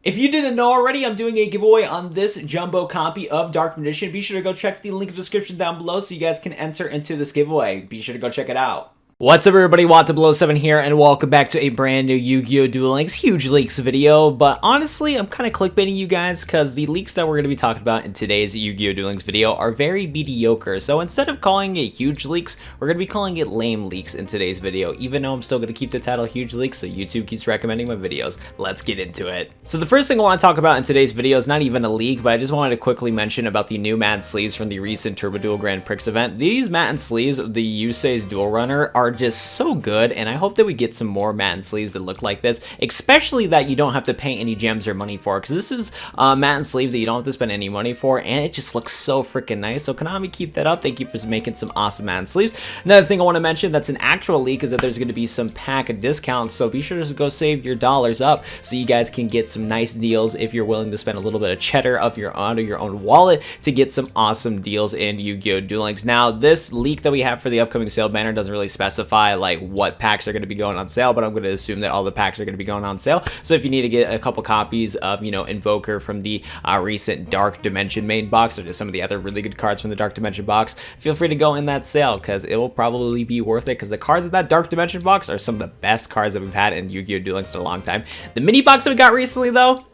If you didn't know already, I'm doing a giveaway on this jumbo copy of Dark Magician. Be sure to go check the link in the description down below so you guys can enter into this giveaway. Be sure to go check it out. What's up everybody, Watt007 here, and welcome back to a brand new Yu-Gi-Oh! Duel Links huge leaks video. But honestly, I'm kind of clickbaiting you guys because the leaks that we're going to be talking about in today's Yu-Gi-Oh! Duel Links video are very mediocre. So instead of calling it huge leaks, we're going to be calling it lame leaks in today's video, even though I'm still going to keep the title huge leaks so YouTube keeps recommending my videos. Let's get into it. So the first thing I want to talk about in today's video is not even a leak, but I just wanted to quickly mention about the new matte sleeves from the recent Turbo Duel Grand Prix event. These matte sleeves of the Yusei's Duel Runner are just so good, and I hope that we get some more matte sleeves that look like this, especially that you don't have to pay any gems or money for, because this is a matte sleeve that you don't have to spend any money for, and it just looks so freaking nice. So Konami, keep that up. Thank you for making some awesome matte sleeves. Another thing I want to mention that's an actual leak is that there's going to be some pack discounts, so be sure to go save your dollars up so you guys can get some nice deals if you're willing to spend a little bit of cheddar of your own wallet to get some awesome deals in Yu-Gi-Oh! Duel Links. Now, this leak that we have for the upcoming sale banner doesn't really specify like what packs are going to be going on sale, but I'm going to assume that all the packs are going to be going on sale. So if you need to get a couple copies of, you know, Invoker from the recent Dark Dimension main box, or just some of the other really good cards from the Dark Dimension box, feel free to go in that sale because it will probably be worth it, because the cards of that Dark Dimension box are some of the best cards that we've had in Yu-Gi-Oh! Duel Links in a long time. The mini box that we got recently though,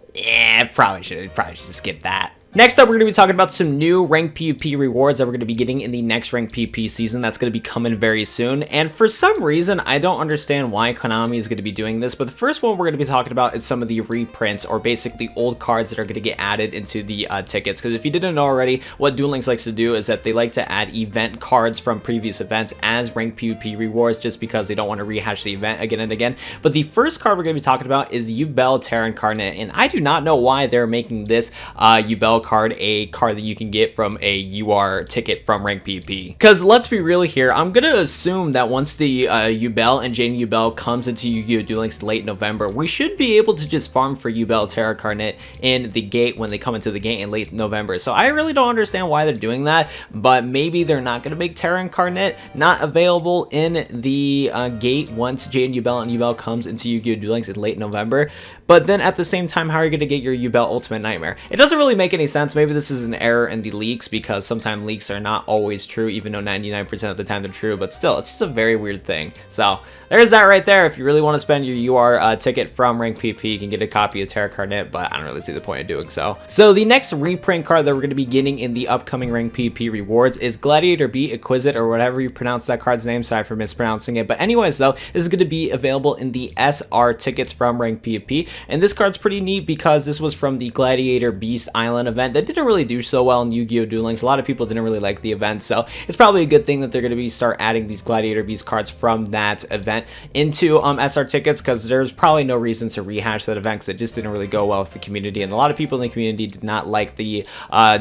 probably should skip that. Next up, we're going to be talking about some new ranked PvP rewards that we're going to be getting in the next ranked PvP season that's going to be coming very soon. And for some reason, I don't understand why Konami is going to be doing this, but the first one we're going to be talking about is some of the reprints, or basically old cards that are going to get added into the tickets. Because if you didn't know already, what Duel Links likes to do is that they like to add event cards from previous events as ranked PvP rewards, just because they don't want to rehash the event again and again. But the first card we're going to be talking about is Weevil Terra Incarnate, and I do not know why they're making this Weevil card a card that you can get from a UR ticket from Rank PvP. Because let's be real here, I'm gonna assume that once the Weevil and Jane Weevil comes into Yu-Gi-Oh! Duel Links late November, we should be able to just farm for Weevil Terra Incarnate in the gate when they come into the gate in late November. So I really don't understand why they're doing that, but maybe they're not gonna make Terra Incarnate not available in the gate once Jane Weevil and Weevil comes into Yu-Gi-Oh! Duel Links in late November. But then at the same time, how are you gonna get your Weevil Ultimate Nightmare? It doesn't really make any sense. Maybe this is an error in the leaks, because sometimes leaks are not always true, even though 99% of the time they're true, but still, it's just a very weird thing. So there's that right there. If you really want to spend your UR ticket from Rank PvP, you can get a copy of Terra Incarnate, but I don't really see the point of doing so. So the next reprint card that we're going to be getting in the upcoming Rank PvP rewards is Gladiator B Exquisite, or whatever you pronounce that card's name. Sorry for mispronouncing it. But anyways though, this is going to be available in the SR tickets from Rank PvP, and this card's pretty neat because this was from the Gladiator Beast Island event that didn't really do so well in Yu-Gi-Oh! Duel Links. A lot of people didn't really like the event, so it's probably a good thing that they're going to start adding these Gladiator Beast cards from that event into SR tickets, because there's probably no reason to rehash that event, because it just didn't really go well with the community, and a lot of people in the community did not like the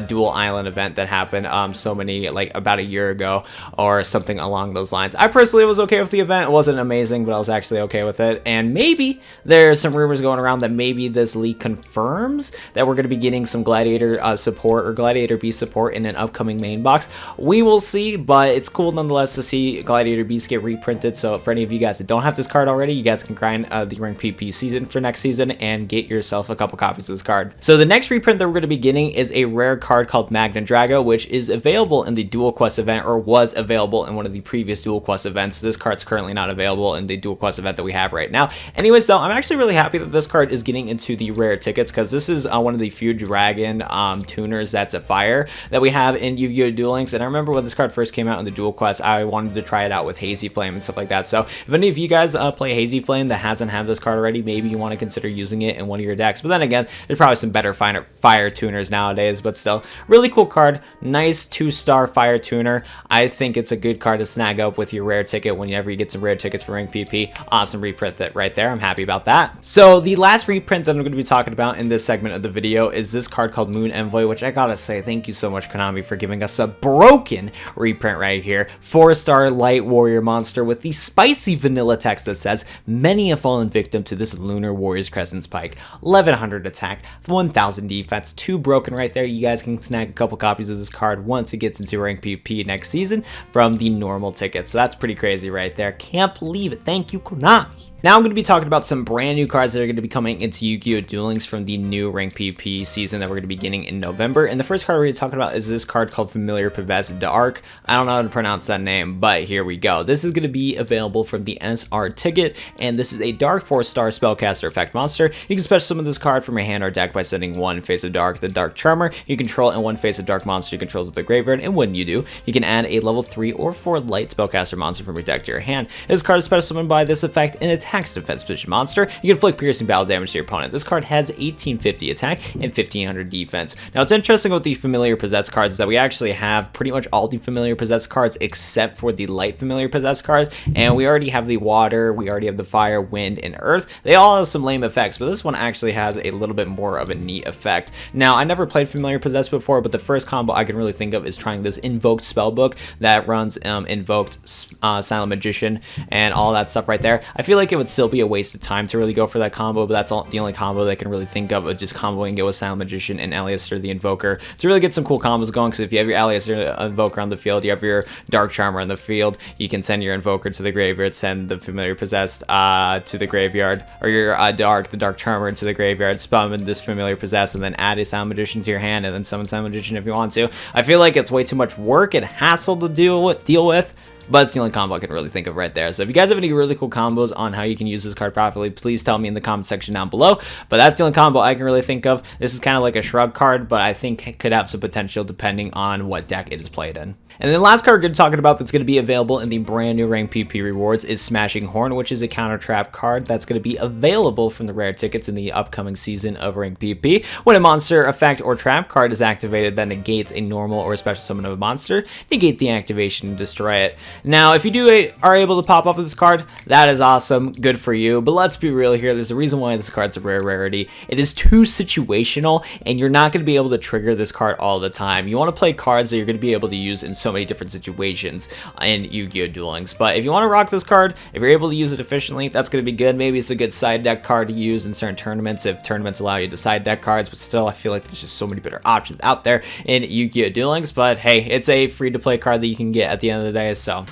Duel Island event that happened about a year ago or something along those lines. I personally was okay with the event. It wasn't amazing, but I was actually okay with it, and maybe there's some rumors going around that maybe this leak confirms that we're going to be getting some Gladiator support or Gladiator Beast support in an upcoming main box. We will see, but it's cool nonetheless to see Gladiator Beast get reprinted. So for any of you guys that don't have this card already, you guys can grind the Rank PvP season for next season and get yourself a couple copies of this card. So the next reprint that we're going to be getting is a rare card called Magna Drago, which is available in the Dual Quest event, or was available in one of the previous Dual Quest events. This card's currently not available in the Dual Quest event that we have right now. Anyways though, I'm actually really happy that this card is getting into the rare tickets, because this is one of the few dragon tuners that's a fire that we have in Yu-Gi-Oh! Duel Links. And I remember when this card first came out in the Dual Quest, I wanted to try it out with Hazy Flame and stuff like that. So if any of you guys play Hazy Flame that hasn't had this card already, maybe you want to consider using it in one of your decks. But then again, there's probably some better fire tuners nowadays, but still, really cool card. Nice 2-star fire tuner. I think it's a good card to snag up with your rare ticket whenever you get some rare tickets for Rank PP. Awesome reprint that right there. I'm happy about that. So the last reprint that I'm going to be talking about in this segment of the video is this card called Moon Envoy, which I gotta say, thank you so much, Konami, for giving us a broken reprint right here. 4-star light warrior monster with the spicy vanilla text that says, many have fallen victim to this lunar warrior's crescent spike. 1100 attack, 1000 defense, 2 broken right there. You guys can snag a couple copies of this card once it gets into Rank PvP next season from the normal ticket. So that's pretty crazy right there. Can't believe it. Thank you, Konami. Now I'm going to be talking about some brand new cards that are going to be coming into Yu-Gi-Oh! Duel Links from the new Rank PP season that we're going to be getting in November. And the first card we're going to be talking about is this card called Familiar Pivaz Dark. I don't know how to pronounce that name, but here we go. This is going to be available from the SR ticket, and this is a Dark 4-star spellcaster effect monster. You can special summon this card from your hand or deck by sending one Face of Dark, the Dark Charmer you control, and one Face of Dark monster you control to the graveyard. And when you do, you can add a level 3 or 4 light spellcaster monster from your deck to your hand. This card is special summoned by this effect and attacks defense position monster. You can inflict piercing battle damage to your opponent. This card has 1850 attack and 1500 defense. Now, it's interesting with the Familiar Possessed cards is that we actually have pretty much all the Familiar Possessed cards except for the light Familiar Possessed cards, and we already have the water, we already have the fire, wind, and earth. They all have some lame effects, but this one actually has a little bit more of a neat effect. Now, I never played Familiar Possessed before, but the first combo I can really think of is trying this Invoked Spellbook that runs Invoked Silent Magician and all that stuff right there. I feel like it would still be a waste of time to really go for that combo, but that's the only combo that I can really think of just comboing it with Silent Magician and Alistair the Invoker to really get some cool combos going, because if you have your Alistair Invoker on the field, you have your Dark Charmer on the field, you can send your Invoker to the graveyard, send the Familiar Possessed to the graveyard, or your the Dark Charmer to the graveyard, summon this Familiar Possessed, and then add a Silent Magician to your hand, and then summon Silent Magician if you want to. I feel like it's way too much work and hassle to deal with, but it's the only combo I can really think of right there. So if you guys have any really cool combos on how you can use this card properly, please tell me in the comment section down below. But that's the only combo I can really think of. This is kind of like a shrug card, but I think it could have some potential depending on what deck it is played in. And then the last card we're going to talk about that's going to be available in the brand new Rank PP rewards is Smashing Horn, which is a counter trap card that's going to be available from the rare tickets in the upcoming season of Rank PP. When a monster, effect, or trap card is activated that negates a normal or special summon of a monster, negate the activation and destroy it. Now, if you are able to pop off of this card, that is awesome, good for you, but let's be real here, there's a reason why this card's a rare rarity. It is too situational, and you're not going to be able to trigger this card all the time. You want to play cards that you're going to be able to use in so many different situations in Yu-Gi-Oh! Duel Links. But if you want to rock this card, if you're able to use it efficiently, that's going to be good. Maybe it's a good side deck card to use in certain tournaments if tournaments allow you to side deck cards, but still, I feel like there's just so many better options out there in Yu-Gi-Oh! Duel Links. But hey, it's a free-to-play card that you can get at the end of the day, so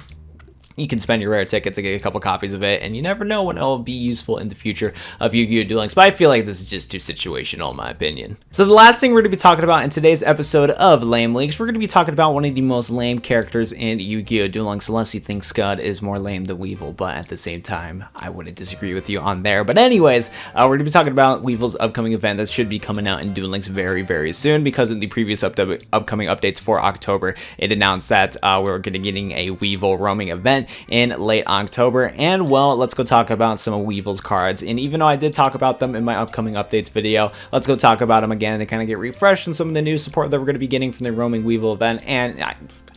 you can spend your rare tickets to get a couple copies of it, and you never know when it will be useful in the future of Yu-Gi-Oh! Duel Links, but I feel like this is just too situational in my opinion. So the last thing we're going to be talking about in today's episode of Lame Leaks, we're going to be talking about one of the most lame characters in Yu-Gi-Oh! Duel Links, unless you think Scud is more lame than Weevil, but at the same time, I wouldn't disagree with you on there. But anyways, we're going to be talking about Weevil's upcoming event that should be coming out in Duel Links very, very soon, because in the previous upcoming updates for October, it announced that we're going to be getting a Weevil roaming event in late October. And well, let's go talk about some of Weevil's cards. And even though I did talk about them in my upcoming updates video, let's go talk about them again to kind of get refreshed and some of the new support that we're going to be getting from the roaming Weevil event. And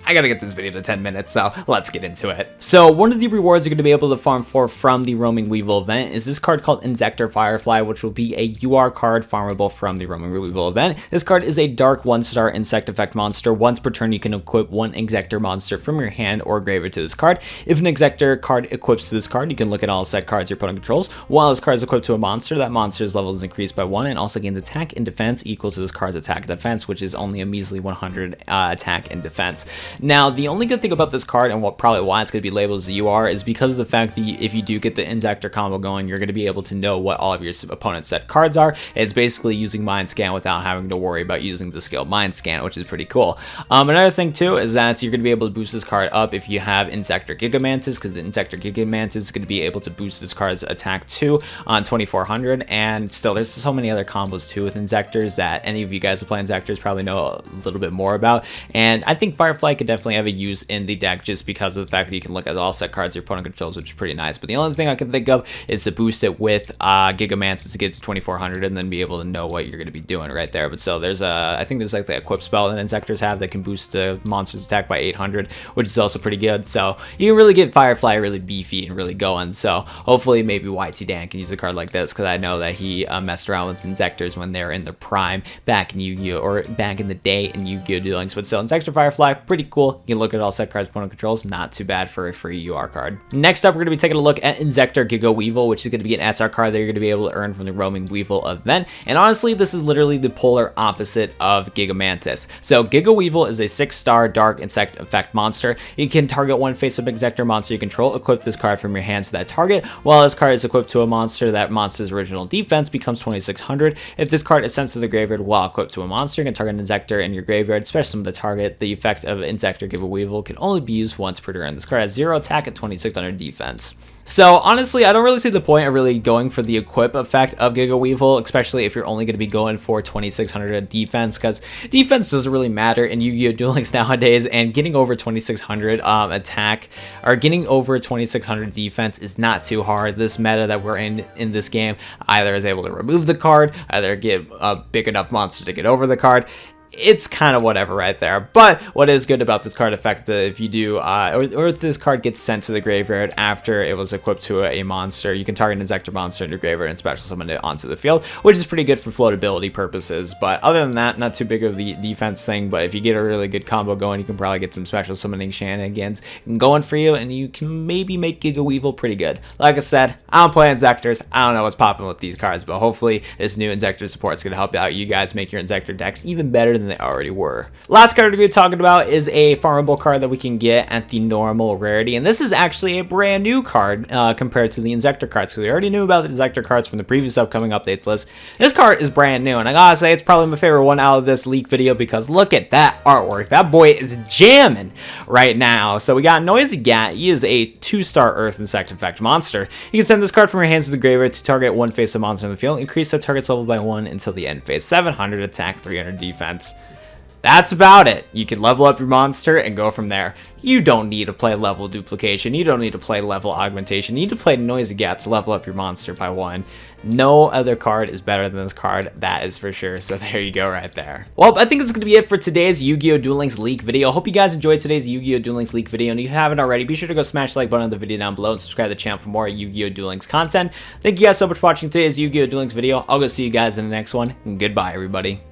I gotta get this video to 10 minutes, so let's get into it. So one of the rewards you're gonna be able to farm for from the roaming Weevil event is this card called INZEKTOR Firefly, which will be a UR card farmable from the roaming Weevil event. This card is a dark 1-star insect effect monster. Once per turn, you can equip one INZEKTOR monster from your hand or graveyard to this card. If an INZEKTOR card equips to this card, you can look at all set cards your opponent controls. While this card is equipped to a monster, that monster's level is increased by 1 and also gains attack and defense equal to this card's attack and defense, which is only a measly 100 attack and defense. Now, the only good thing about this card, and probably why it's going to be labeled as a UR, is because of the fact that if you do get the INZEKTOR combo going, you're going to be able to know what all of your opponent's set cards are. It's basically using Mind Scan without having to worry about using the skill Mind Scan, which is pretty cool. Another thing too is that you're going to be able to boost this card up if you have INZEKTOR Gigamantis, because the INZEKTOR Gigamantis is going to be able to boost this card's attack 2 on 2400. And still, there's so many other combos too with INZEKTORs that any of you guys who play INZEKTORs probably know a little bit more about. And I think Firefly could definitely have a use in the deck just because of the fact that you can look at all set cards your opponent controls, which is pretty nice. But the only thing I can think of is to boost it with Gigamantis to get to 2400 and then be able to know what you're going to be doing right there. But still, there's I think there's like the equip spell that INZEKTORs have that can boost the monster's attack by 800, which is also pretty good. So you can really get Firefly really beefy and really going. So hopefully maybe YT Dan can use a card like this, because I know that he messed around with INZEKTORs when they were in their prime back in Yu-Gi-Oh! Or back in the day in Yu-Gi-Oh! Duel Links. But still, INZEKTOR Firefly, pretty cool. You can look at all set cards, opponent controls. Not too bad for a free UR card. Next up, we're going to be taking a look at INZEKTOR Giga Weevil, which is going to be an SR card that you're going to be able to earn from the roaming Weevil event. And honestly, this is literally the polar opposite of Giga Mantis. So Giga Weevil is a 6-star dark insect effect monster. You can target one face-up INZEKTOR monster you control, equip this card from your hand to that target. While this card is equipped to a monster, that monster's original defense becomes 2600. If this card is sent to the graveyard while equipped to a monster, you can target an INZEKTOR in your graveyard, special summon the target. The effect of INZEKTOR Giga Weevil can only be used once per turn. This card has 0 attack at 2600 defense. So honestly, I don't really see the point of really going for the equip effect of Giga Weevil, especially if you're only going to be going for 2600 defense, because defense doesn't really matter in Yu-Gi-Oh! Duel Links nowadays, and getting over 2600 attack or getting over 2600 defense is not too hard. This meta that we're in this game either is able to remove the card, either get a big enough monster to get over the card. It's kind of whatever right there. But what is good about this card effect, that if you do, or if this card gets sent to the graveyard after it was equipped to a monster, you can target an INZEKTOR monster in your graveyard and special summon it onto the field, which is pretty good for floatability purposes. But other than that, not too big of the defense thing. But if you get a really good combo going, you can probably get some special summoning shenanigans going for you, and you can maybe make Giga Weevil pretty good. Like I said, I don't play INZEKTORs. I don't know what's popping with these cards, but hopefully this new INZEKTOR support is going to help out you guys make your INZEKTOR decks even better than they already were. Last card we're going to be talking about is a farmable card that we can get at the normal rarity, and this is actually a brand new card compared to the INZEKTOR cards, because we already knew about the INZEKTOR cards from the previous upcoming updates list. This card is brand new, and I gotta say it's probably my favorite one out of this leak video, because look at that artwork. That boy is jamming right now. So we got Noisy Gat. He is a 2-star Earth Insect Effect monster. You can send this card from your hands to the graveyard to target one face of monster in the field. Increase that target's level by 1 until the end phase. 700 attack, 300 defense. That's about it. You can level up your monster and go from there. You don't need to play level duplication. You don't need to play level augmentation. You need to play Noisy Gat to level up your monster by 1. No other card is better than this card, that is for sure. So there you go right there. Well, I think that's going to be it for today's Yu-Gi-Oh! Duel Links leak video. Hope you guys enjoyed today's Yu-Gi-Oh! Duel Links leak video. And if you haven't already, be sure to go smash the like button on the video down below and subscribe to the channel for more Yu-Gi-Oh! Duel Links content. Thank you guys so much for watching today's Yu-Gi-Oh! Duel Links video. I'll go see you guys in the next one. And goodbye, everybody.